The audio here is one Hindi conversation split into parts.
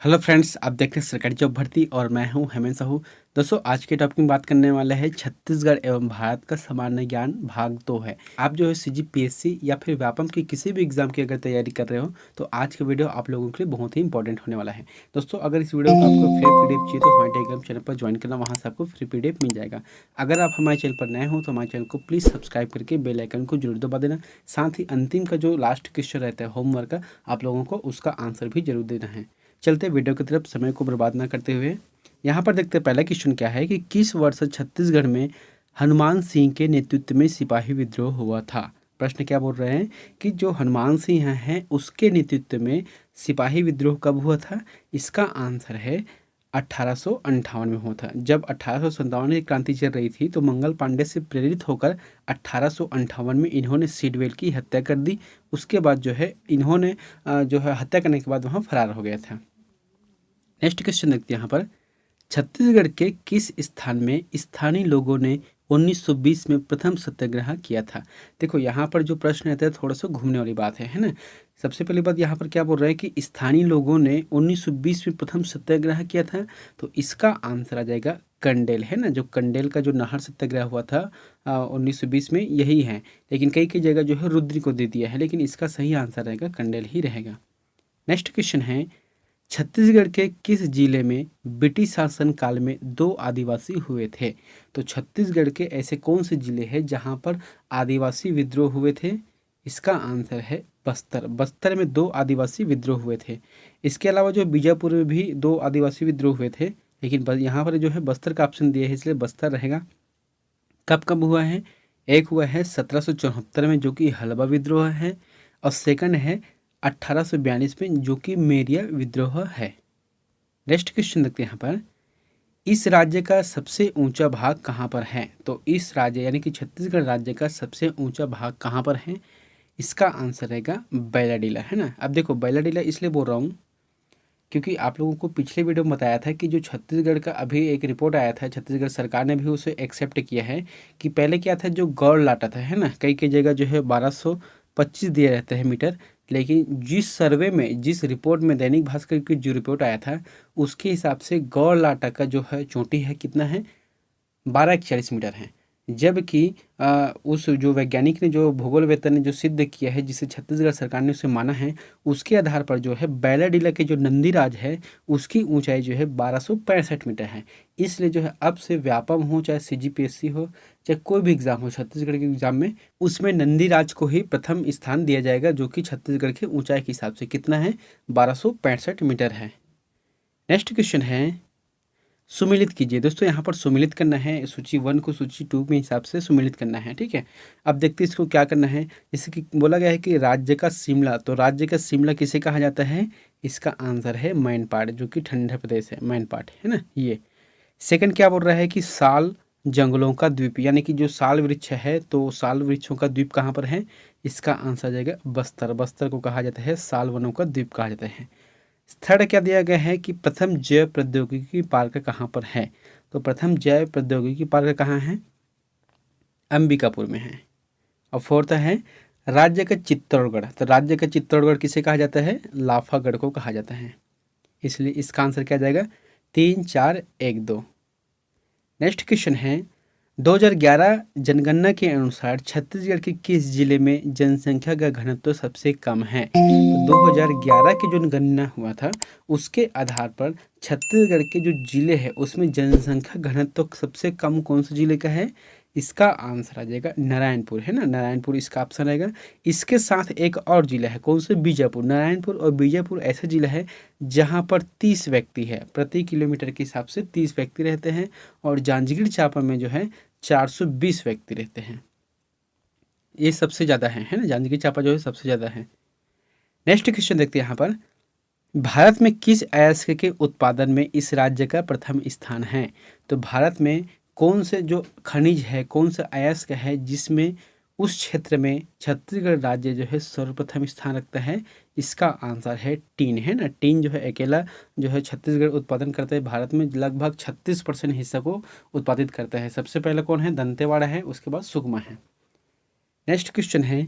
हेलो फ्रेंड्स, आप देख रहे हैं सरकारी जॉब भर्ती और मैं हूं हेमंत साहू। दोस्तों, आज के टॉपिक में बात करने वाला है छत्तीसगढ़ एवं भारत का सामान्य ज्ञान भाग 2 है। आप जो है सीजीपीएससी या फिर व्यापम की किसी भी एग्जाम की अगर तैयारी कर रहे हो तो आज का वीडियो आप लोगों के लिए बहुत ही इंपॉर्टेंट होने वाला है। दोस्तों, अगर इस वीडियो को आपको फ्री पीडीएफ चाहिए तो हमारे टेलीग्राम चैनल पर ज्वाइन करना, वहाँ से आपको फ्री पीडीएफ मिल जाएगा। अगर आप हमारे चैनल पर नए हो तो हमारे चैनल को प्लीज़ सब्सक्राइब करके बेल आइकन को जरूर दबा देना। साथ ही अंतिम का जो लास्ट क्वेश्चन रहता है होमवर्क का, आप लोगों को उसका आंसर भी जरूर देना है। चलते वीडियो की तरफ, समय को बर्बाद ना करते हुए यहाँ पर देखते हैं पहला क्वेश्चन क्या है कि किस वर्ष छत्तीसगढ़ में हनुमान सिंह के नेतृत्व में सिपाही विद्रोह हुआ था। प्रश्न क्या बोल रहे हैं कि जो हनुमान सिंह हैं उसके नेतृत्व में सिपाही विद्रोह कब हुआ था। इसका आंसर है 1858 में हुआ था। जब 1857 की क्रांति चल रही थी तो मंगल पांडे से प्रेरित होकर 1858 में इन्होंने सिडवेल की हत्या कर दी। उसके बाद जो है इन्होंने जो है हत्या करने के बाद वहाँ फरार हो गया था। नेक्स्ट क्वेश्चन देखते हैं यहाँ पर, छत्तीसगढ़ के किस स्थान में स्थानीय लोगों ने 1920 में प्रथम सत्याग्रह किया था। देखो, यहाँ पर जो प्रश्न रहता है थोड़ा सा घूमने वाली बात है ना। सबसे पहली बात यहाँ पर क्या बोल रहा है कि स्थानीय लोगों ने 1920 में प्रथम सत्याग्रह किया था, तो इसका आंसर आ जाएगा कंडेल, है ना। जो कंडेल का जो नाहर सत्याग्रह हुआ था 1920 में, यही है। लेकिन कई कई जगह जो है रुद्री को दे दिया है, लेकिन इसका सही आंसर रहेगा कंडेल ही रहेगा। नेक्स्ट क्वेश्चन है, छत्तीसगढ़ के किस जिले में ब्रिटिश शासन काल में 2 आदिवासी हुए थे। तो छत्तीसगढ़ के ऐसे कौन से जिले हैं जहां पर आदिवासी विद्रोह हुए थे। इसका आंसर है बस्तर। बस्तर में 2 आदिवासी विद्रोह हुए थे। इसके अलावा जो बीजापुर में भी 2 आदिवासी विद्रोह हुए थे, लेकिन यहाँ पर जो है बस्तर का ऑप्शन दिया है इसलिए बस्तर रहेगा। कब कब हुआ है। एक हुआ है 1774 में जो कि हलबा विद्रोह है, और सेकंड है 1842 में जो कि मेरिया विद्रोह है। नेक्स्ट क्वेश्चन देखते हैं यहाँ पर, इस राज्य का सबसे ऊंचा भाग कहाँ पर है। तो इस राज्य यानी कि छत्तीसगढ़ राज्य का सबसे ऊंचा भाग कहाँ पर है। इसका आंसर रहेगा बैलाडीला, है ना। अब देखो, बैलाडीला इसलिए बोल रहा हूँ क्योंकि आप लोगों को पिछले वीडियो में बताया था कि जो छत्तीसगढ़ का अभी एक रिपोर्ट आया था, छत्तीसगढ़ सरकार ने भी उसे एक्सेप्ट किया है कि पहले क्या था, जो गौड़ लाटा था, है ना। कई कई जगह जो है 1225 दिए रहते हैं मीटर, लेकिन जिस सर्वे में, जिस रिपोर्ट में दैनिक भास्कर की जो रिपोर्ट आया था उसके हिसाब से गौड़ लाटा का जो है चोटी है कितना है, 1241 मीटर है। जबकि उस जो वैज्ञानिक ने, जो भूगोलवेत्ता ने जो सिद्ध किया है, जिसे छत्तीसगढ़ सरकार ने उसे माना है, उसके आधार पर जो है बैलाडीला के जो नंदीराज है उसकी ऊंचाई जो है 1265 मीटर है। इसलिए जो है अब से व्यापम हो, चाहे सीजीपीएससी हो, चाहे कोई भी एग्जाम हो छत्तीसगढ़ के एग्जाम में, उसमें नंदीराज को ही प्रथम स्थान दिया जाएगा, जो कि छत्तीसगढ़ के ऊंचाई के हिसाब से कितना है, 1265 मीटर है। नेक्स्ट क्वेश्चन है, सुमिलित कीजिए। दोस्तों, यहाँ पर सुमिलित करना है, सूची 1 को सूची 2 के हिसाब से सुमिलित करना है, ठीक है। अब देखते हैं इसको क्या करना है। जैसे कि बोला गया है कि राज्य का शिमला, तो राज्य का शिमला किसे कहा जाता है। इसका आंसर है मैनपाट, जो कि ठंडा प्रदेश है, मैनपाट, है ना ये। सेकंड क्या बोल रहा है कि साल जंगलों का द्वीप, यानी कि जो साल वृक्ष है, तो साल वृक्षों का द्वीप कहाँ पर है। इसका आंसर आ जाएगा बस्तर। बस्तर को कहा जाता है साल वनों का द्वीप कहा जाता है। थर्ड क्या दिया गया है कि प्रथम जैव प्रौद्योगिकी पार्क कहाँ पर है। तो प्रथम जैव प्रौद्योगिकी पार्क कहाँ है, अंबिकापुर में है। और फोर्थ है राज्य का चित्तौड़गढ़, तो राज्य का चित्तौड़गढ़ किसे कहा जाता है, लाफागढ़ को कहा जाता है। इसलिए इसका आंसर क्या जाएगा, 3 4 1 2। नेक्स्ट क्वेश्चन है, 2011 जनगणना के अनुसार छत्तीसगढ़ के किस जिले में जनसंख्या का घनत्व सबसे कम है। तो 2011 की जो गणना हुआ था उसके आधार पर छत्तीसगढ़ के जो जिले हैं उसमें जनसंख्या घनत्व सबसे कम कौन से जिले का है। इसका आंसर आ जाएगा नारायणपुर, है ना। नारायणपुर इसका ऑप्शन रहेगा। इसके साथ एक और जिला है, कौन से, बीजापुर। नारायणपुर और बीजापुर ऐसा जिला है जहाँ पर 30 व्यक्ति है, प्रति किलोमीटर के हिसाब से 30 व्यक्ति रहते हैं। और जांजगीर चांपा में जो है 420 व्यक्ति रहते हैं। ये सबसे ज़्यादा है ना। जांजगीर चांपा जो है सबसे ज़्यादा है। नेक्स्ट क्वेश्चन देखते हैं यहाँ पर, भारत में किस अयस्क के उत्पादन में इस राज्य का प्रथम स्थान है। तो भारत में कौन से जो खनिज है, कौन सा अयस्क है जिसमें उस क्षेत्र में छत्तीसगढ़ राज्य जो है सर्वप्रथम स्थान रखता है। इसका आंसर है टीन, है ना। टीन जो है अकेला जो है छत्तीसगढ़ उत्पादन करता है, भारत में लगभग 36% हिस्सा को उत्पादित करता है। सबसे पहले कौन है, दंतेवाड़ा है, उसके बाद सुकमा है। नेक्स्ट क्वेश्चन है,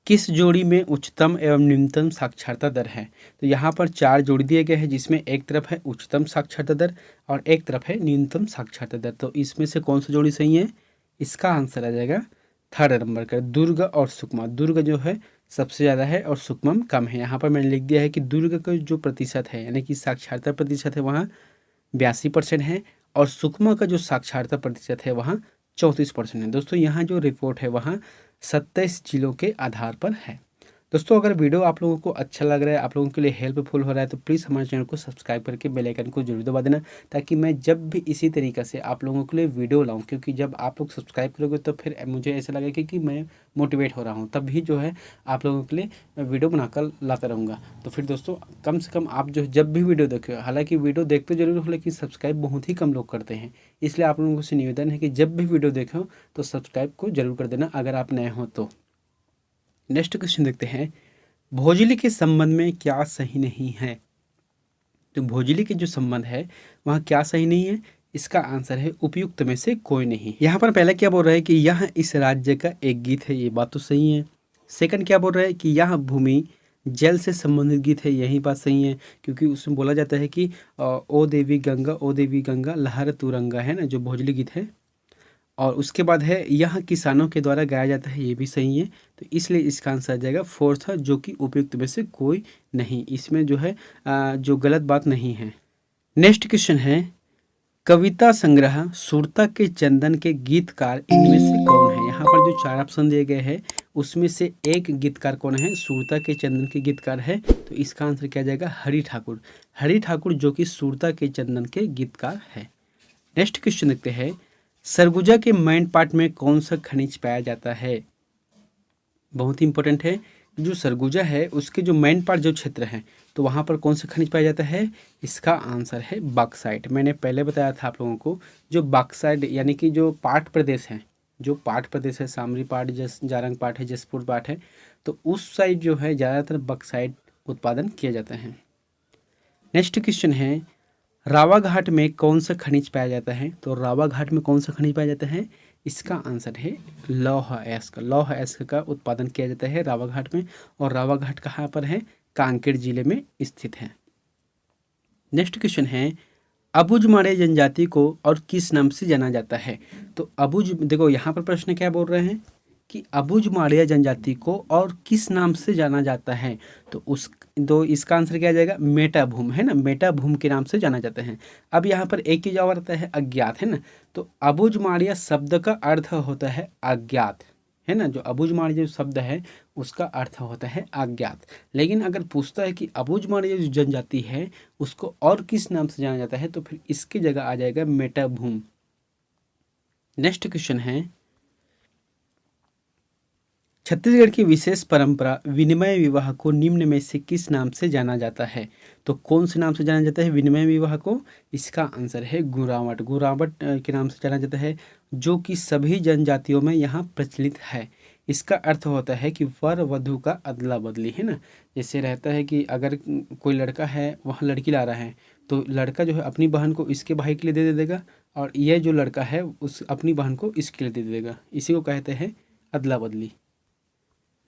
किस जोड़ी में उच्चतम एवं न्यूनतम साक्षरता दर है? तो यहाँ पर 4 जोड़ी दिए गए हैं, जिसमें एक तरफ है उच्चतम साक्षरता दर और एक तरफ है न्यूनतम साक्षरता दर। तो इसमें से कौन सा जोड़ी सही है? इसका आंसर आ जाएगा 3rd नंबर का, दुर्ग और सुकमा। दुर्ग जो है सबसे ज़्यादा है और सुकमम कम है। यहाँ पर मैंने लिख दिया है कि दुर्ग का जो प्रतिशत है, यानी कि साक्षरता प्रतिशत है, वहाँ 82% है और सुकमा का जो साक्षरता प्रतिशत है वहाँ 34% है। दोस्तों यहाँ जो रिपोर्ट है वहाँ 27 जिलों के आधार पर है। दोस्तों अगर वीडियो आप लोगों को अच्छा लग रहा है, आप लोगों के लिए हेल्पफुल हो रहा है, तो प्लीज़ हमारे चैनल को सब्सक्राइब करके बेल आइकन को जरूर दबा देना, ताकि मैं जब भी इसी तरीके से आप लोगों के लिए वीडियो लाऊं, क्योंकि जब आप लोग सब्सक्राइब करोगे तो फिर मुझे ऐसा लगेगा कि मैं मोटिवेट हो रहा हूँ, तब भी जो है आप लोगों के लिए मैं वीडियो बनाकर लाता रहूँगा। तो फिर दोस्तों कम से कम आप जो जब भी वीडियो देखो, हालाँकि वीडियो देखते जरूर हो लेकिन सब्सक्राइब बहुत ही कम लोग करते हैं, इसलिए आप लोगों से निवेदन है कि जब भी वीडियो देखो तो सब्सक्राइब को जरूर कर देना अगर आप नए हो तो। नेक्स्ट क्वेश्चन देखते हैं, भोजली के संबंध में क्या सही नहीं है? तो भोजली के जो संबंध है वहाँ क्या सही नहीं है? इसका आंसर है उपयुक्त में से कोई नहीं। यहाँ पर पहले क्या बोल रहा है कि यह इस राज्य का एक गीत है, ये बात तो सही है। सेकंड क्या बोल रहा है कि यह भूमि जल से संबंधित गीत है, यही बात सही है, क्योंकि उसमें बोला जाता है कि ओ देवी गंगा, ओ देवी गंगा लहर तुरंगा, है ना, जो भोजली गीत है। और उसके बाद है यह किसानों के द्वारा गाया जाता है, ये भी सही है। तो इसलिए इसका आंसर आ जाएगा 4th, जो कि उपयुक्त में से कोई नहीं, इसमें जो है जो गलत बात नहीं है। नेक्स्ट क्वेश्चन है, कविता संग्रह सुरता के चंदन के गीतकार इनमें से कौन है? यहाँ पर जो 4 ऑप्शन दिए गए हैं उसमें से एक गीतकार कौन है? सुरता के चंदन के गीतकार है, तो इसका आंसर क्या जाएगा? हरि ठाकुर। हरि ठाकुर जो कि सुरता के चंदन के गीतकार है। नेक्स्ट क्वेश्चन देखते हैं, सरगुजा के मैन पार्ट में कौन सा खनिज पाया जाता है? बहुत ही इंपॉर्टेंट है। जो सरगुजा है उसके जो मैन पार्ट जो क्षेत्र है, तो वहाँ पर कौन सा खनिज पाया जाता है? इसका आंसर है बॉक्साइट। मैंने पहले बताया था आप लोगों को, जो बॉक्साइट यानी कि जो पाट प्रदेश है, जो पाट प्रदेश है, सामरी पाट, जारंग पाट है, जसपुर पाट है, तो उस साइड जो है ज़्यादातर बॉक्साइट उत्पादन किया जाता है। नेक्स्ट क्वेश्चन है, रावा घाट में कौन सा खनिज पाया जाता है? तो रावा घाट में कौन सा खनिज पाया जाता है? इसका आंसर है लौह अयस्क। लौह अयस्क का उत्पादन किया जाता है रावा घाट में, और रावा घाट कहाँ पर है? कांकेर जिले में स्थित है। नेक्स्ट क्वेश्चन है, अबुझमाड़े जनजाति को और किस नाम से जाना जाता है? तो देखो यहाँ पर प्रश्न क्या बोल रहे हैं कि अबुझमाड़िया जनजाति को और किस नाम से जाना जाता है? तो इसका आंसर क्या आ जाएगा? मेटाभूम, है ना, मेटाभूम के नाम से जाना जाता है। अब यहाँ पर एक चीज और आता है, अज्ञात, है ना। तो अबुझमाड़िया शब्द का अर्थ होता है अज्ञात, है ना। जो अबुझमाड़िया जो शब्द है उसका अर्थ होता है अज्ञात। लेकिन अगर पूछता है कि अबुझमाड़िया जो जनजाति है उसको और किस नाम से जाना जाता है, तो फिर इसकी जगह आ जाएगा मेटाभूम। नेक्स्ट क्वेश्चन है, छत्तीसगढ़ की विशेष परंपरा विनिमय विवाह को निम्न में से किस नाम से जाना जाता है? तो कौन से नाम से जाना जाता है विनिमय विवाह को? इसका आंसर है गुरावट। गुरावट के नाम से जाना जाता है, जो कि सभी जनजातियों में यहाँ प्रचलित है। इसका अर्थ होता है कि वर वधु का अदला बदली, है ना। जैसे रहता है कि अगर कोई लड़का है वहाँ लड़की ला रहा है, तो लड़का जो है अपनी बहन को इसके भाई के लिए दे देगा, और ये जो लड़का है उस अपनी बहन को इसके लिए दे देगा। इसी को कहते हैं अदला बदली।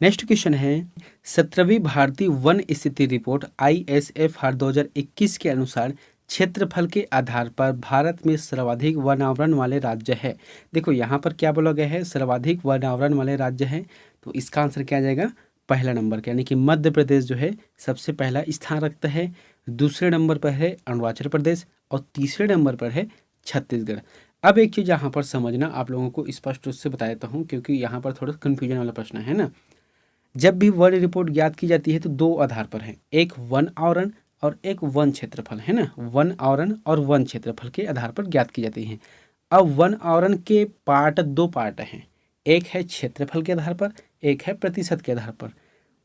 नेक्स्ट क्वेश्चन है, 17वीं भारतीय वन स्थिति रिपोर्ट ISFR 2021 के अनुसार क्षेत्रफल के आधार पर भारत में सर्वाधिक वनावरण वाले राज्य है। देखो यहाँ पर क्या बोला गया है? सर्वाधिक वनावरण वाले राज्य है, तो इसका आंसर क्या आ जाएगा? पहला नंबर का, यानी कि मध्य प्रदेश जो है सबसे पहला स्थान रखता है। दूसरे नंबर पर है अरुणाचल प्रदेश और तीसरे नंबर पर है छत्तीसगढ़। अब एक चीज़ यहाँ पर समझना, आप लोगों को स्पष्ट रूप से बता देता हूँ, क्योंकि यहाँ पर थोड़ा कन्फ्यूजन वाला प्रश्न है ना। जब भी वन रिपोर्ट ज्ञात की जाती है तो 2 आधार पर है, एक वन आवरण और एक वन क्षेत्रफल, है ना। वन आवरण और वन क्षेत्रफल के आधार पर ज्ञात की जाती है। अब वन आवरण के 2 पार्ट हैं, एक है क्षेत्रफल के आधार पर, एक है प्रतिशत के आधार पर।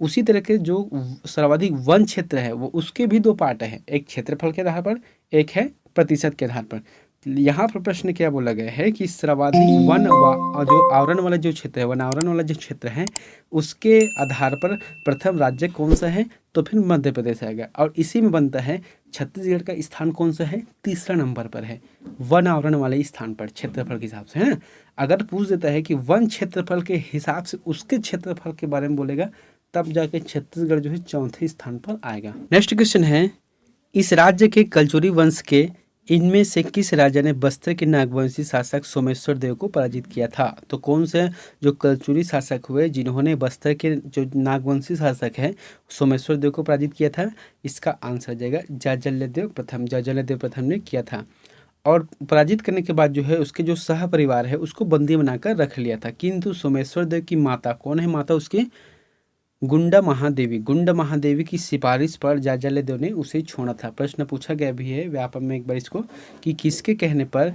उसी तरह के जो सर्वाधिक वन क्षेत्र है वो उसके भी 2 पार्ट हैं, एक क्षेत्रफल के आधार पर, एक है प्रतिशत के आधार पर। यहाँ पर प्रश्न क्या बोला गया है कि सर्वाधिक वन और जो आवरण वाला जो क्षेत्र है, वन आवरण वाला जो क्षेत्र है, उसके आधार पर प्रथम राज्य कौन सा है, तो फिर मध्य प्रदेश आएगा। और इसी में बनता है छत्तीसगढ़ का स्थान कौन सा है, तीसरा नंबर पर है, वन आवरण वाले स्थान पर क्षेत्रफल के हिसाब से, है ना। अगर पूछ देता है कि वन क्षेत्रफल के हिसाब से उसके क्षेत्रफल के बारे में बोलेगा, तब जाके छत्तीसगढ़ जो है चौथे स्थान पर आएगा। नेक्स्ट क्वेश्चन है, इस राज्य के कलचुरी वंश के इनमें से किस राजा ने बस्तर के नागवंशी शासक सोमेश्वर देव को पराजित किया था। तो कौन से जो कलचुरी शासक हुए जिन्होंने बस्तर के जो नागवंशी शासक है सोमेश्वर देव को पराजित किया था, इसका आंसर आ जाएगा जाजल्यदेव प्रथम। जाजल्यदेव प्रथम ने किया था और पराजित करने के बाद जो है उसके जो सह परिवार है उसको बंदी बनाकर रख लिया था। किंतु सोमेश्वर देव की माता, कौन है माता उसकी, गुंडा महादेवी, गुंडा महादेवी की सिफारिश पर जाजल्यदेव ने उसे छोड़ा था। प्रश्न पूछा गया भी है व्यापम में एक बार इसको कि किसके कहने पर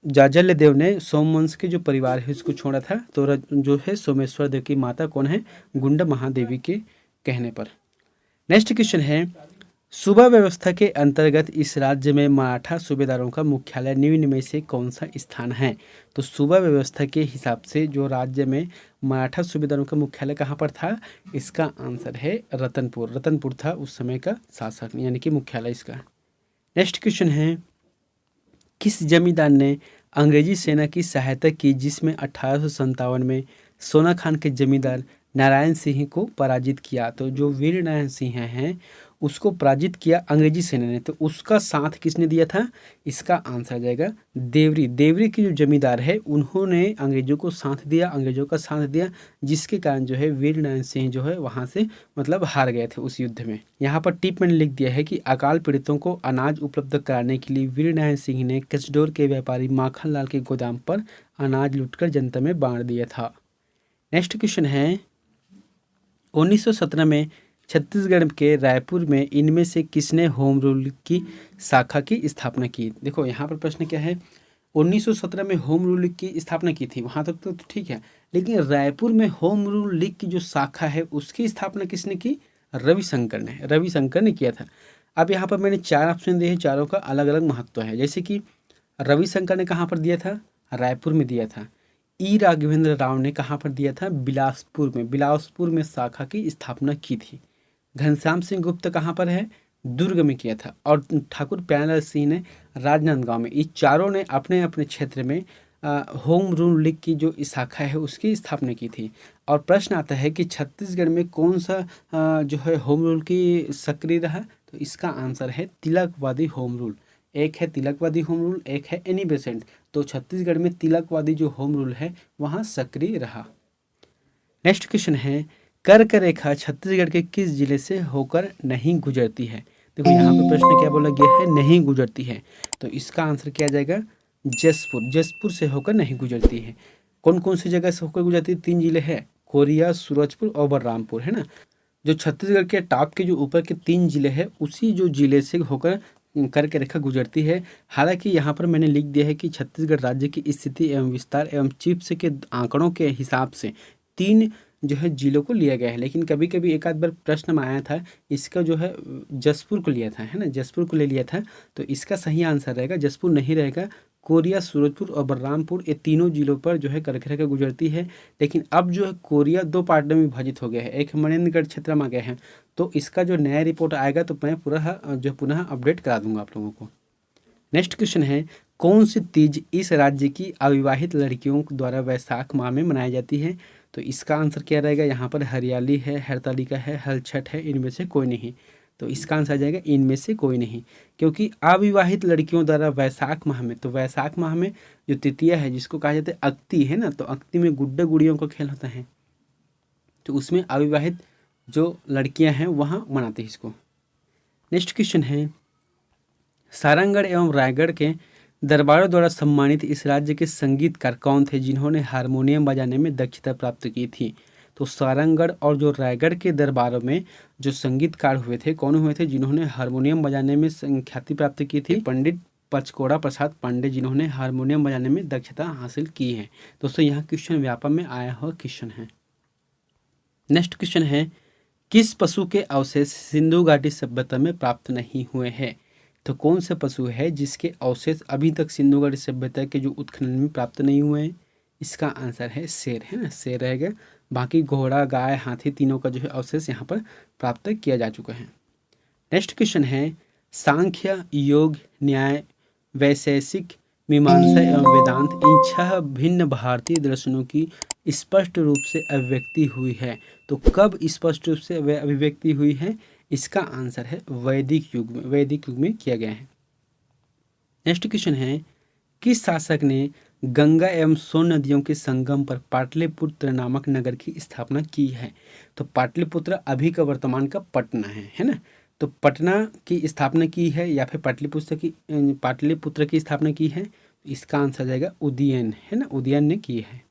जाजल्यदेव ने सोमवंश के जो परिवार है उसको छोड़ा था। तो जो है सोमेश्वर देव की माता कौन है, गुंडा महादेवी के कहने पर। नेक्स्ट क्वेश्चन है, सूबा व्यवस्था के अंतर्गत इस राज्य में मराठा सूबेदारों का मुख्यालय निम्न में से कौन सा स्थान है। तो सूबा व्यवस्था के हिसाब से जो राज्य में मराठा सूबेदारों का मुख्यालय कहाँ पर था, इसका आंसर है रतनपुर। रतनपुर था उस समय का शासक यानी कि मुख्यालय इसका। नेक्स्ट क्वेश्चन है, किस जमींदार ने अंग्रेजी सेना की सहायता की जिसमें 1857 में सोना खान के जमींदार नारायण सिंह को पराजित किया। तो जो वीर नारायण सिंह हैं उसको पराजित किया अंग्रेजी सेना ने, तो उसका साथ किसने दिया था, इसका आंसर आ जाएगा देवरी। देवरी के जो जमींदार है उन्होंने अंग्रेजों को साथ दिया, अंग्रेजों का साथ दिया, जिसके कारण जो है वीर नारायण सिंह जो है वहाँ से मतलब हार गए थे उस युद्ध में। यहाँ पर टिप मैंने लिख दिया है कि अकाल पीड़ितों को अनाज उपलब्ध कराने के लिए वीर नारायण सिंह ने कचडोर के व्यापारी माखन लाल के गोदाम पर अनाज लूटकर जनता में बांट दिया था। नेक्स्ट क्वेश्चन है, 1917 में छत्तीसगढ़ के रायपुर में इनमें से किसने होम रूल की शाखा की स्थापना की। देखो यहाँ पर प्रश्न क्या है, 1917 में होम रूल की स्थापना की थी, वहाँ तक तो ठीक है, लेकिन रायपुर में होम रूल लीग की जो शाखा है उसकी स्थापना किसने की, रविशंकर ने। रविशंकर ने किया था। अब यहाँ पर मैंने 4 ऑप्शन दिए हैं, चारों का अलग अलग महत्व है। जैसे कि रविशंकर ने कहाँ पर दिया था, रायपुर में दिया था। ई राघवेंद्र राव ने कहाँ पर दिया था, बिलासपुर में। बिलासपुर में शाखा की स्थापना की थी। घनश्याम सिंह गुप्त कहाँ पर है, दुर्ग में किया था। और ठाकुर प्यारेलाल सिंह ने राजनांदगांव में। ये चारों ने अपने अपने क्षेत्र में होम रूल लीग की जो शाखा है उसकी स्थापना की थी। और प्रश्न आता है कि छत्तीसगढ़ में कौन सा जो है होम रूल की सक्रिय रहा, तो इसका आंसर है तिलकवादी होम रूल। एक है तिलकवादी होम रूल, एक है एनी बेसेंट। तो छत्तीसगढ़ में तिलकवादी जो होम रूल है वहाँ सक्रिय रहा। नेक्स्ट क्वेश्चन है, कर्क रेखा छत्तीसगढ़ के किस जिले से होकर नहीं गुजरती है। देखो यहाँ पे प्रश्न क्या बोला गया है, नहीं गुजरती है, तो इसका आंसर क्या आ जाएगा, जसपुर। जसपुर से होकर नहीं गुजरती है। कौन कौन सी जगह से होकर गुजरती है, 3 जिले हैं, कोरिया, सूरजपुर और बलरामपुर, है ना। जो छत्तीसगढ़ के टॉप के जो ऊपर के 3 जिले हैं उसी जो जिले से होकर कर्क रेखा गुजरती है। हालांकि यहाँ पर मैंने लिख दिया है कि छत्तीसगढ़ राज्य की स्थिति एवं विस्तार एवं चिप्स के आंकड़ों के हिसाब से 3 जो है जिलों को लिया गया है, लेकिन कभी कभी एक आध बार प्रश्न में आया था इसका जो है जसपुर को लिया था, है ना, जसपुर को ले लिया था। तो इसका सही आंसर रहेगा जसपुर नहीं रहेगा, कोरिया, सूरजपुर और बलरामपुर, ये तीनों जिलों पर जो है कर्क रेखा गुजरती है। लेकिन अब जो है कोरिया 2 पार्ट में विभाजित हो गया है, एक मनेन्द्रगढ़ क्षेत्र में आ गया है। तो इसका जो नया रिपोर्ट आएगा तो मैं पूरा जो पुनः अपडेट करा दूंगा आप लोगों को। नेक्स्ट क्वेश्चन है, कौन सी तीज इस राज्य की अविवाहित लड़कियों द्वारा वैशाख माह में मनाई जाती है। तो इसका आंसर क्या रहेगा, यहाँ पर हरियाली है, हरतालिका है, हलछठ है, इनमें से कोई नहीं। तो इसका आंसर आ जाएगा इनमें से कोई नहीं, क्योंकि अविवाहित लड़कियों द्वारा वैशाख माह में, तो वैशाख माह में जो तृतीया है जिसको कहा जाता है अक्ति, है ना, तो अक्ति में गुड्डा गुड़ियों का खेल होता है, तो उसमें अविवाहित जो लड़कियां हैं वहाँ मनाते हैं इसको। नेक्स्ट क्वेश्चन है, सारंगढ़ एवं रायगढ़ के दरबारों द्वारा सम्मानित इस राज्य के संगीतकार कौन थे जिन्होंने हारमोनियम बजाने में दक्षता प्राप्त की थी। तो सारंगढ़ और जो रायगढ़ के दरबारों में जो संगीतकार हुए थे, कौन हुए थे जिन्होंने हारमोनियम बजाने में ख्याति प्राप्त की थी, पंडित पचकोड़ा प्रसाद पांडे, जिन्होंने हारमोनियम बजाने में दक्षता हासिल की है। दोस्तों यहाँ क्वेश्चन व्यापक में आया हुआ क्वेश्चन है। नेक्स्ट क्वेश्चन है, किस पशु के अवशेष सिंधु घाटी सभ्यता में प्राप्त नहीं हुए हैं। तो कौन से पशु है जिसके अवशेष अभी तक सिंधुघाटी सभ्यता के जो उत्खनन में प्राप्त नहीं हुए हैं? इसका आंसर है शेर, है ना, शेर रहेगा। बाकी घोड़ा, गाय, हाथी तीनों का जो है अवशेष यहाँ पर प्राप्त किया जा चुका है। नेक्स्ट क्वेश्चन है, सांख्य, योग, न्याय, वैशेषिक, मीमांसा एवं वेदांत इन 6 भिन्न भारतीय दर्शनों की स्पष्ट रूप से अभिव्यक्ति हुई है। तो कब स्पष्ट रूप से अभिव्यक्ति हुई है? इसका आंसर है वैदिक युग में, वैदिक युग में किया गया है। नेक्स्ट क्वेश्चन है, किस शासक ने गंगा एवं सोन नदियों के संगम पर पाटलिपुत्र नामक नगर की स्थापना की है? तो पाटलिपुत्र अभी का वर्तमान का पटना है ना। तो पटना की स्थापना की है या फिर पाटलिपुत्र की स्थापना की है? इसका आंसर जाएगा उदयन, है ना, उदयन ने की है।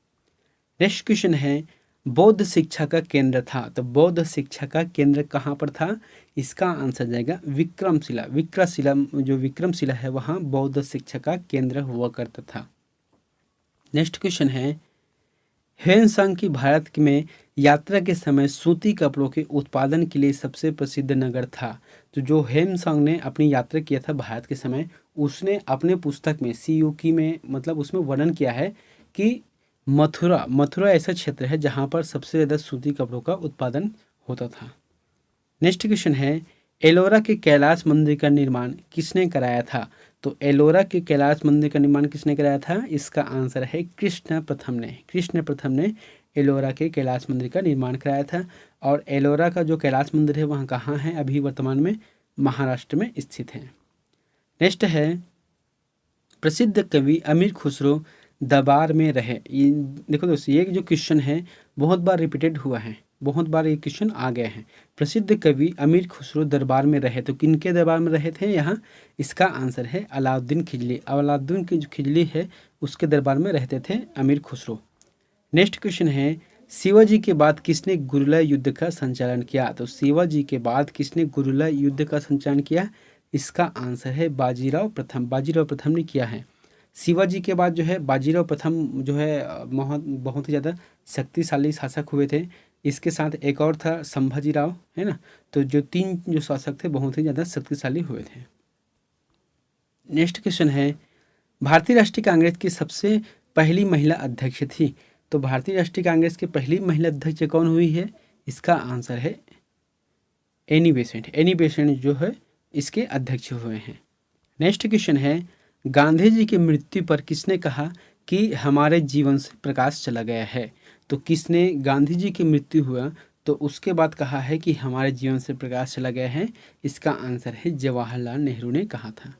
नेक्स्ट क्वेश्चन है, बौद्ध शिक्षा का केंद्र था। तो बौद्ध शिक्षा का केंद्र कहाँ पर था? इसका आंसर जाएगा विक्रमशिला। जो विक्रमशिला है वहाँ बौद्ध शिक्षा का केंद्र हुआ करता था। नेक्स्ट क्वेश्चन है, ह्वेनसांग की भारत में यात्रा के समय सूती कपड़ों के उत्पादन के लिए सबसे प्रसिद्ध नगर था। तो जो ह्वेनसांग ने अपनी यात्रा किया था भारत के समय, उसने अपने पुस्तक में सीयूकी में मतलब उसमें वर्णन किया है कि मथुरा ऐसा क्षेत्र है जहाँ पर सबसे ज़्यादा सूती कपड़ों का उत्पादन होता था। नेक्स्ट क्वेश्चन है, एलोरा के कैलाश मंदिर का निर्माण किसने कराया था? तो एलोरा के कैलाश मंदिर का निर्माण किसने कराया था? इसका आंसर है कृष्ण प्रथम ने एलोरा के कैलाश मंदिर का निर्माण कराया था। और एलोरा का जो कैलाश मंदिर है वहाँ कहाँ है? अभी वर्तमान में महाराष्ट्र में स्थित है। नेक्स्ट है, प्रसिद्ध कवि अमीर खुसरो दरबार में रहे। ये देखो दोस्तों, ये जो क्वेश्चन है बहुत बार रिपीटेड हुआ है, बहुत बार ये क्वेश्चन आ गए हैं। प्रसिद्ध कवि अमीर खुसरो दरबार में रहे, तो किनके दरबार में रहे थे यहाँ? इसका आंसर है अलाउद्दीन खिलजी। अलाउद्दीन की जो खिलजी है उसके दरबार में रहते थे अमीर खुसरो। नेक्स्ट क्वेश्चन है, शिवाजी के बाद किसने गुरिल्ला युद्ध का संचालन किया? तो शिवाजी के बाद किसने गुरिल्ला युद्ध का संचालन किया? इसका आंसर है बाजीराव प्रथम ने किया है। शिवाजी के बाद जो है बाजीराव प्रथम जो है बहुत ही ज़्यादा शक्तिशाली शासक हुए थे। इसके साथ एक और था संभाजीराव, है ना। तो जो 3 जो शासक थे बहुत ही ज़्यादा शक्तिशाली हुए थे। नेक्स्ट क्वेश्चन है, भारतीय राष्ट्रीय कांग्रेस की सबसे पहली महिला अध्यक्ष थी। तो भारतीय राष्ट्रीय कांग्रेस की पहली महिला अध्यक्ष कौन हुई है? इसका आंसर है एनी बेसेंट जो है इसके अध्यक्ष हुए हैं। नेक्स्ट क्वेश्चन है, गांधी जी की मृत्यु पर किसने कहा कि हमारे जीवन से प्रकाश चला गया है? तो किसने, गांधी जी की मृत्यु हुआ तो उसके बाद कहा है कि हमारे जीवन से प्रकाश चला गया है? इसका आंसर है जवाहरलाल नेहरू ने कहा था।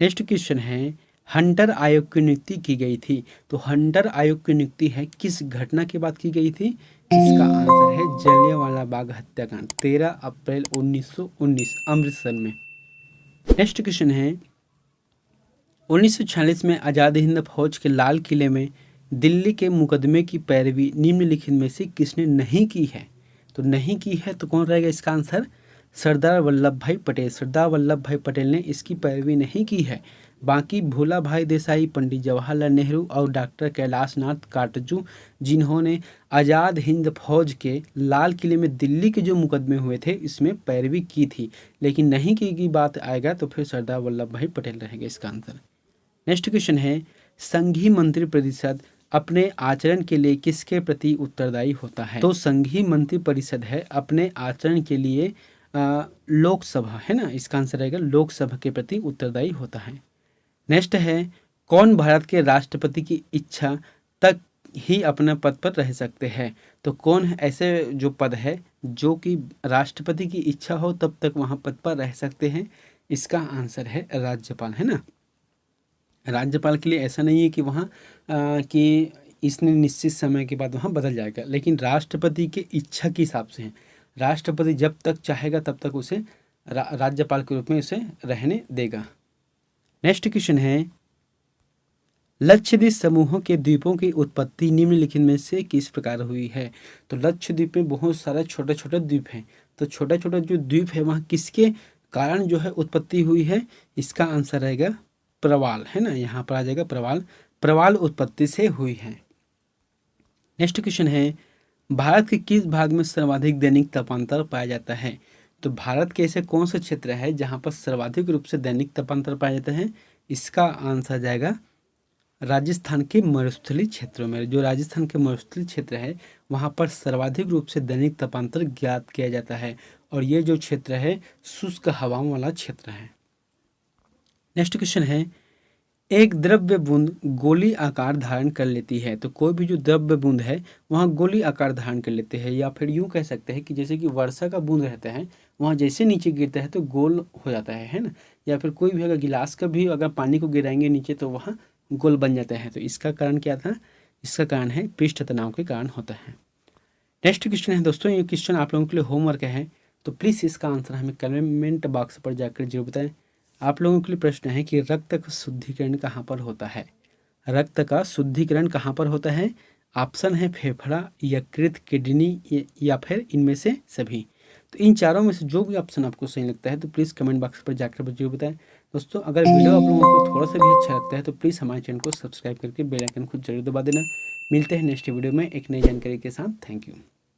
नेक्स्ट क्वेश्चन है, हंटर आयोग की नियुक्ति की गई थी। तो हंटर आयोग की नियुक्ति है किस घटना के बाद की गई थी? इसका आंसर है जलियांवाला बाग हत्याकांड 13 अप्रैल 1919 अमृतसर में। नेक्स्ट क्वेश्चन है, 1946 में आज़ाद हिंद फौज के लाल किले में दिल्ली के मुकदमे की पैरवी निम्नलिखित में से किसने नहीं की है? तो नहीं की है तो कौन रहेगा इसका आंसर? सरदार वल्लभ भाई पटेल ने इसकी पैरवी नहीं की है। बाकी भोला भाई देसाई, पंडित जवाहरलाल नेहरू और डॉक्टर कैलाश नाथ काटजू, जिन्होंने आज़ाद हिंद फौज के लाल किले में दिल्ली के जो मुकदमे हुए थे इसमें पैरवी की थी, लेकिन नहीं की बात आएगा तो फिर सरदार वल्लभ भाई पटेल रहेगा इसका आंसर। नेक्स्ट क्वेश्चन है, संघीय मंत्री परिषद अपने आचरण के लिए किसके प्रति उत्तरदायी होता है? तो संघीय मंत्री परिषद है अपने आचरण के लिए लोकसभा, है ना, इसका आंसर रहेगा लोकसभा के प्रति उत्तरदायी होता है। नेक्स्ट है, कौन भारत के राष्ट्रपति की इच्छा तक ही अपना पद पर रह सकते हैं? तो कौन ऐसे जो पद है जो कि राष्ट्रपति की इच्छा हो तब तक वहाँ पद पर रह सकते हैं? इसका आंसर है राज्यपाल, है ना। राज्यपाल के लिए ऐसा नहीं है कि वहाँ कि इसने निश्चित समय के बाद वहाँ बदल जाएगा, लेकिन राष्ट्रपति के इच्छा के हिसाब से है। राष्ट्रपति जब तक चाहेगा तब तक उसे राज्यपाल के रूप में उसे रहने देगा। नेक्स्ट क्वेश्चन है, लक्षद्वीप समूहों के द्वीपों की उत्पत्ति निम्नलिखित में से किस प्रकार हुई है? तो लक्षद्वीप में बहुत सारे छोटे छोटे द्वीप हैं, तो छोटा छोटा जो द्वीप है वहाँ किसके कारण जो है उत्पत्ति हुई है? इसका आंसर रहेगा प्रवाल, है ना, यहाँ पर आ जाएगा प्रवाल उत्पत्ति से हुई है। नेक्स्ट क्वेश्चन है, भारत के किस भाग में सर्वाधिक दैनिक तापांतर पाया जाता है? तो भारत के ऐसे कौन से क्षेत्र है जहाँ पर सर्वाधिक रूप से दैनिक तापांतर पाए जाते हैं? इसका आंसर जाएगा राजस्थान के मरुस्थलीय क्षेत्रों में। जो राजस्थान के मरुस्थलीय क्षेत्र है वहाँ पर सर्वाधिक रूप से दैनिक तापांतर ज्ञात किया जाता है और ये जो क्षेत्र है शुष्क हवाओं वाला क्षेत्र है। नेक्स्ट क्वेश्चन है, एक द्रव्य बूंद गोली आकार धारण कर लेती है। तो कोई भी जो द्रव्य बूंद है वहाँ गोली आकार धारण कर लेते हैं, या फिर यूँ कह सकते हैं कि जैसे कि वर्षा का बूंद रहता है वहाँ जैसे नीचे गिरता है तो गोल हो जाता है ना। या फिर कोई भी अगर गिलास का भी अगर पानी को गिराएंगे नीचे तो वहाँ गोल बन जाता है। तो इसका कारण क्या था? इसका कारण है पृष्ठ तनाव के कारण होता है। नेक्स्ट क्वेश्चन है दोस्तों, ये क्वेश्चन आप लोगों के लिए होमवर्क है, तो प्लीज़ इसका आंसर हमें कमेंट बॉक्स पर जाकर जरूर बताएं। आप लोगों के लिए प्रश्न है कि रक्त का शुद्धिकरण कहाँ पर होता है? रक्त का शुद्धिकरण कहाँ पर होता है? ऑप्शन है फेफड़ा, यकृत, किडनी या फिर इनमें से सभी। तो इन चारों में से जो भी ऑप्शन आपको सही लगता है तो प्लीज़ कमेंट बॉक्स पर जाकर जरूर बताएं। दोस्तों अगर वीडियो आप लोगों को थोड़ा सा भी अच्छा लगता है तो प्लीज़ हमारे चैनल को सब्सक्राइब करके बेल आइकन को जरूर दबा देना। मिलते हैं नेक्स्ट वीडियो में एक नई जानकारी के साथ। Thank you.